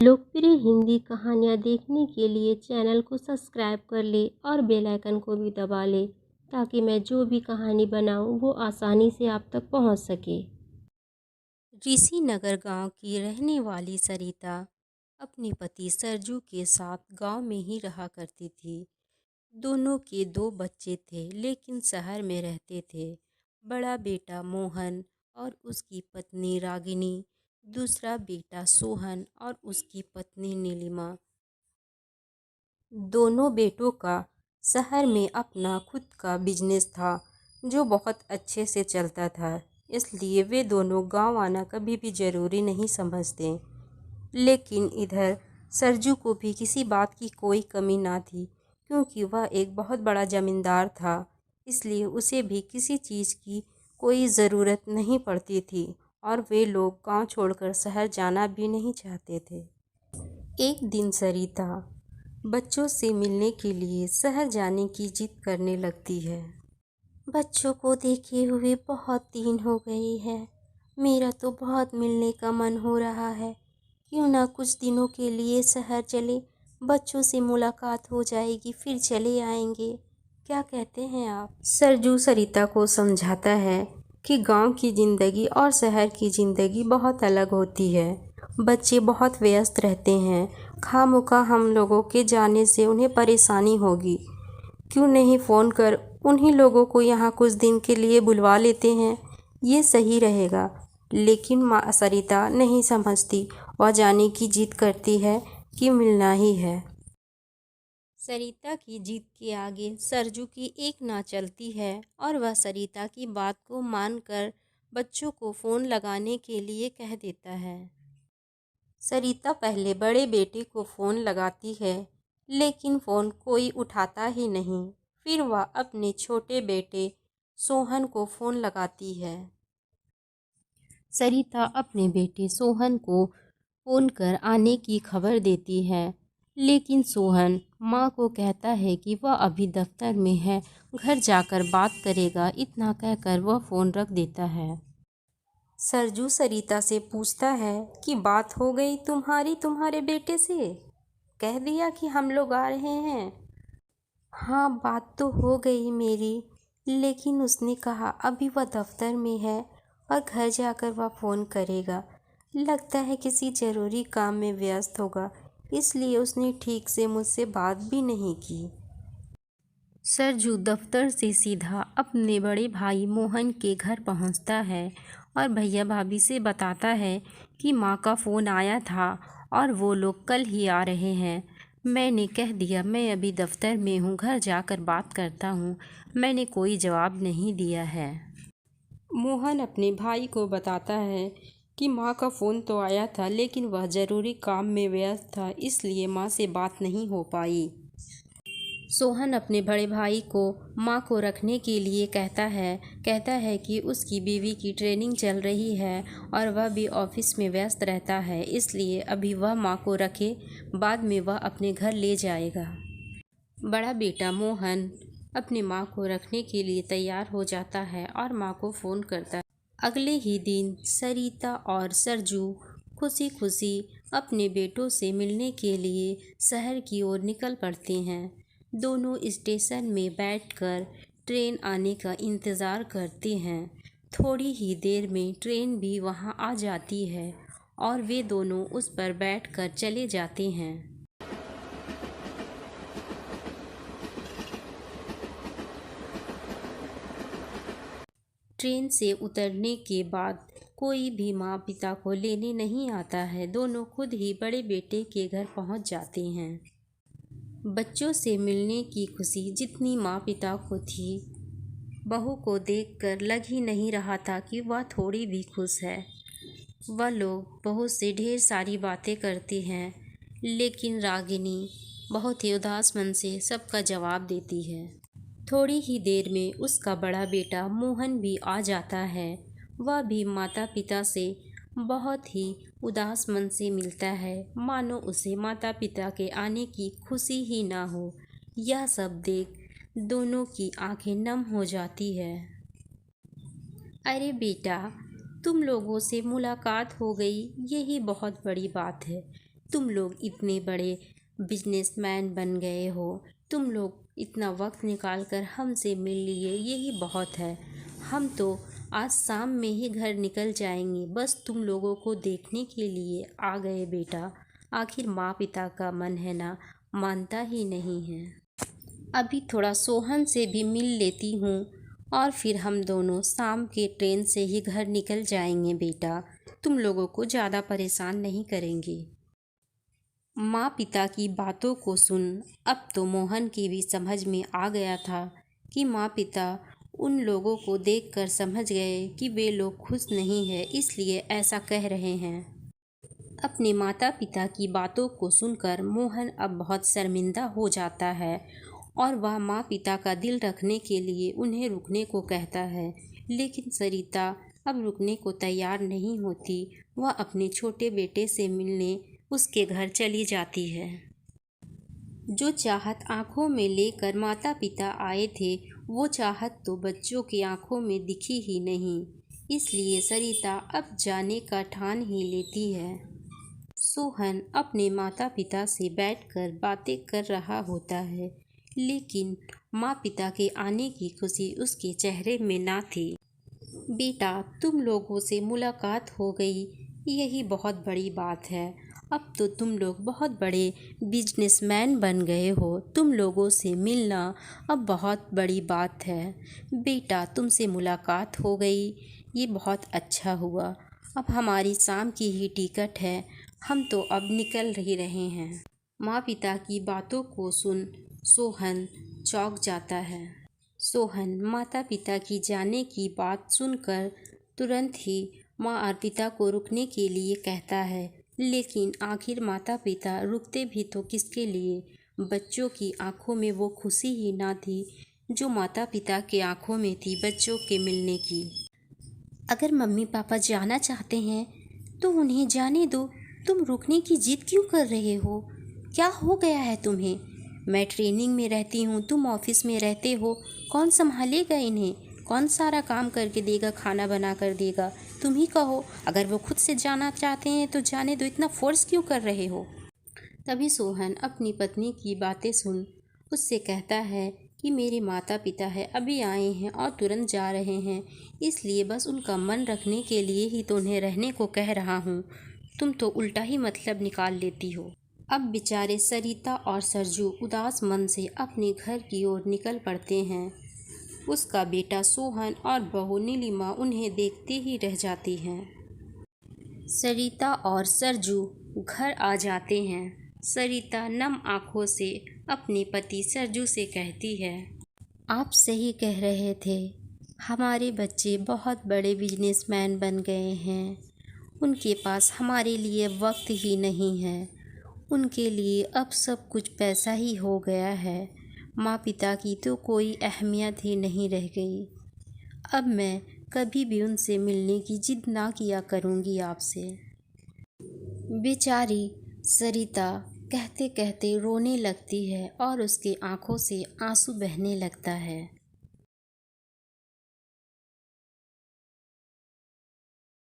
लोकप्रिय हिंदी कहानियाँ देखने के लिए चैनल को सब्सक्राइब कर ले और बेल आइकन को भी दबा ले ताकि मैं जो भी कहानी बनाऊँ वो आसानी से आप तक पहुँच सके। ऋषिनगर गांव की रहने वाली सरिता अपने पति सरजू के साथ गांव में ही रहा करती थी। दोनों के दो बच्चे थे लेकिन शहर में रहते थे। बड़ा बेटा मोहन और उसकी पत्नी रागिनी, दूसरा बेटा सोहन और उसकी पत्नी नीलिमा। दोनों बेटों का शहर में अपना खुद का बिजनेस था जो बहुत अच्छे से चलता था, इसलिए वे दोनों गांव आना कभी भी ज़रूरी नहीं समझते। लेकिन इधर सरजू को भी किसी बात की कोई कमी ना थी क्योंकि वह एक बहुत बड़ा ज़मींदार था, इसलिए उसे भी किसी चीज़ की कोई ज़रूरत नहीं पड़ती थी और वे लोग गांव छोड़कर शहर जाना भी नहीं चाहते थे। एक दिन सरिता बच्चों से मिलने के लिए शहर जाने की जिद करने लगती है। बच्चों को देखे हुए बहुत दिन हो गए हैं। मेरा तो बहुत मिलने का मन हो रहा है। क्यों ना कुछ दिनों के लिए शहर चले, बच्चों से मुलाकात हो जाएगी, फिर चले आएंगे। क्या कहते हैं आप? सरजू सरिता को समझाता है कि गांव की ज़िंदगी और शहर की ज़िंदगी बहुत अलग होती है। बच्चे बहुत व्यस्त रहते हैं, खामोखा हम लोगों के जाने से उन्हें परेशानी होगी। क्यों नहीं फ़ोन कर उन्हीं लोगों को यहाँ कुछ दिन के लिए बुलवा लेते हैं, ये सही रहेगा। लेकिन माँ सरिता नहीं समझती और जाने की जिद करती है कि मिलना ही है। सरिता की जिद के आगे सरजू की एक ना चलती है और वह सरिता की बात को मानकर बच्चों को फ़ोन लगाने के लिए कह देता है। सरिता पहले बड़े बेटे को फ़ोन लगाती है लेकिन फ़ोन कोई उठाता ही नहीं। फिर वह अपने छोटे बेटे सोहन को फ़ोन लगाती है। सरिता अपने बेटे सोहन को फ़ोन कर आने की खबर देती है, लेकिन सोहन माँ को कहता है कि वह अभी दफ्तर में है, घर जाकर बात करेगा। इतना कहकर वह फ़ोन रख देता है। सरजू सरिता से पूछता है कि बात हो गई तुम्हारे बेटे से? कह दिया कि हम लोग आ रहे हैं? हाँ, बात तो हो गई मेरी, लेकिन उसने कहा अभी वह दफ्तर में है और घर जाकर वह फ़ोन करेगा। लगता है किसी ज़रूरी काम में व्यस्त होगा, इसलिए उसने ठीक से मुझसे बात भी नहीं की। सरजू दफ्तर से सीधा अपने बड़े भाई मोहन के घर पहुंचता है और भैया भाभी से बताता है कि माँ का फ़ोन आया था और वो लोग कल ही आ रहे हैं। मैंने कह दिया मैं अभी दफ्तर में हूँ, घर जाकर बात करता हूँ। मैंने कोई जवाब नहीं दिया है। मोहन अपने भाई को बताता है कि माँ का फ़ोन तो आया था लेकिन वह ज़रूरी काम में व्यस्त था, इसलिए माँ से बात नहीं हो पाई। सोहन अपने बड़े भाई को माँ को रखने के लिए कहता है कि उसकी बीवी की ट्रेनिंग चल रही है और वह भी ऑफिस में व्यस्त रहता है, इसलिए अभी वह माँ को रखे, बाद में वह अपने घर ले जाएगा। बड़ा बेटा मोहन अपनी माँ को रखने के लिए तैयार हो जाता है और माँ को फ़ोन करता है। अगले ही दिन सरिता और सरजू खुशी खुशी अपने बेटों से मिलने के लिए शहर की ओर निकल पड़ते हैं। दोनों स्टेशन में बैठकर ट्रेन आने का इंतज़ार करते हैं। थोड़ी ही देर में ट्रेन भी वहां आ जाती है और वे दोनों उस पर बैठकर चले जाते हैं। ट्रेन से उतरने के बाद कोई भी माँ पिता को लेने नहीं आता है। दोनों खुद ही बड़े बेटे के घर पहुँच जाते हैं। बच्चों से मिलने की खुशी जितनी माँ पिता को थी, बहू को देखकर लग ही नहीं रहा था कि वह थोड़ी भी खुश है। वह लोग बहू से ढेर सारी बातें करते हैं, लेकिन रागिनी बहुत ही उदास मन से सबका जवाब देती है। थोड़ी ही देर में उसका बड़ा बेटा मोहन भी आ जाता है। वह भी माता पिता से बहुत ही उदास मन से मिलता है, मानो उसे माता पिता के आने की खुशी ही ना हो। यह सब देख दोनों की आंखें नम हो जाती है। अरे बेटा, तुम लोगों से मुलाकात हो गई, यही बहुत बड़ी बात है। तुम लोग इतने बड़े बिजनेसमैन बन गए हो, तुम लोग इतना वक्त निकाल कर हमसे मिल लिए, यही बहुत है। हम तो आज शाम में ही घर निकल जाएंगे, बस तुम लोगों को देखने के लिए आ गए बेटा। आखिर माँ पिता का मन है ना, मानता ही नहीं है। अभी थोड़ा सोहन से भी मिल लेती हूँ और फिर हम दोनों शाम के ट्रेन से ही घर निकल जाएंगे बेटा। तुम लोगों को ज़्यादा परेशान नहीं करेंगे। माँ पिता की बातों को सुन अब तो मोहन की भी समझ में आ गया था कि माँ पिता उन लोगों को देखकर समझ गए कि वे लोग खुश नहीं हैं, इसलिए ऐसा कह रहे हैं। अपने माता पिता की बातों को सुनकर मोहन अब बहुत शर्मिंदा हो जाता है और वह माँ पिता का दिल रखने के लिए उन्हें रुकने को कहता है। लेकिन सरिता अब रुकने को तैयार नहीं होती। वह अपने छोटे बेटे से मिलने उसके घर चली जाती है। जो चाहत आंखों में लेकर माता पिता आए थे, वो चाहत तो बच्चों की आंखों में दिखी ही नहीं। इसलिए सरिता अब जाने का ठान ही लेती है। सोहन अपने माता पिता से बैठकर बातें कर रहा होता है, लेकिन माँ पिता के आने की खुशी उसके चेहरे में ना थी। बेटा, तुम लोगों से मुलाकात हो गई, यही बहुत बड़ी बात है। अब तो तुम लोग बहुत बड़े बिजनेसमैन बन गए हो। तुम लोगों से मिलना अब बहुत बड़ी बात है। बेटा, तुमसे मुलाकात हो गई, ये बहुत अच्छा हुआ। अब हमारी शाम की ही टिकट है, हम तो अब निकल ही रहे हैं। माँ पिता की बातों को सुन सोहन चौंक जाता है। सोहन माता पिता की जाने की बात सुनकर तुरंत ही माँ और पिता को रुकने के लिए कहता है, लेकिन आखिर माता पिता रुकते भी तो किसके लिए? बच्चों की आंखों में वो खुशी ही ना थी जो माता पिता के आंखों में थी बच्चों के मिलने की। अगर मम्मी पापा जाना चाहते हैं तो उन्हें जाने दो। तुम रुकने की जिद क्यों कर रहे हो? क्या हो गया है तुम्हें? मैं ट्रेनिंग में रहती हूँ, तुम ऑफिस में रहते हो, कौन संभालेगा इन्हें? कौन सारा काम करके देगा, खाना बना कर देगा? तुम ही कहो। अगर वो खुद से जाना चाहते हैं तो जाने दो, इतना फोर्स क्यों कर रहे हो? तभी सोहन अपनी पत्नी की बातें सुन उससे कहता है कि मेरे माता पिता है, अभी आए हैं और तुरंत जा रहे हैं, इसलिए बस उनका मन रखने के लिए ही तो उन्हें रहने को कह रहा हूँ। तुम तो उल्टा ही मतलब निकाल लेती हो। अब बेचारे सरिता और सरजू उदास मन से अपने घर की ओर निकल पड़ते हैं। उसका बेटा सोहन और बहू नीलिमा उन्हें देखते ही रह जाती हैं। सरिता और सरजू घर आ जाते हैं। सरिता नम आंखों से अपने पति सरजू से कहती है, आप सही कह रहे थे, हमारे बच्चे बहुत बड़े बिजनेसमैन बन गए हैं। उनके पास हमारे लिए वक्त ही नहीं है। उनके लिए अब सब कुछ पैसा ही हो गया है। माँ पिता की तो कोई अहमियत ही नहीं रह गई। अब मैं कभी भी उनसे मिलने की जिद ना किया करूँगी आपसे। बेचारी सरिता कहते कहते रोने लगती है और उसके आंखों से आंसू बहने लगता है।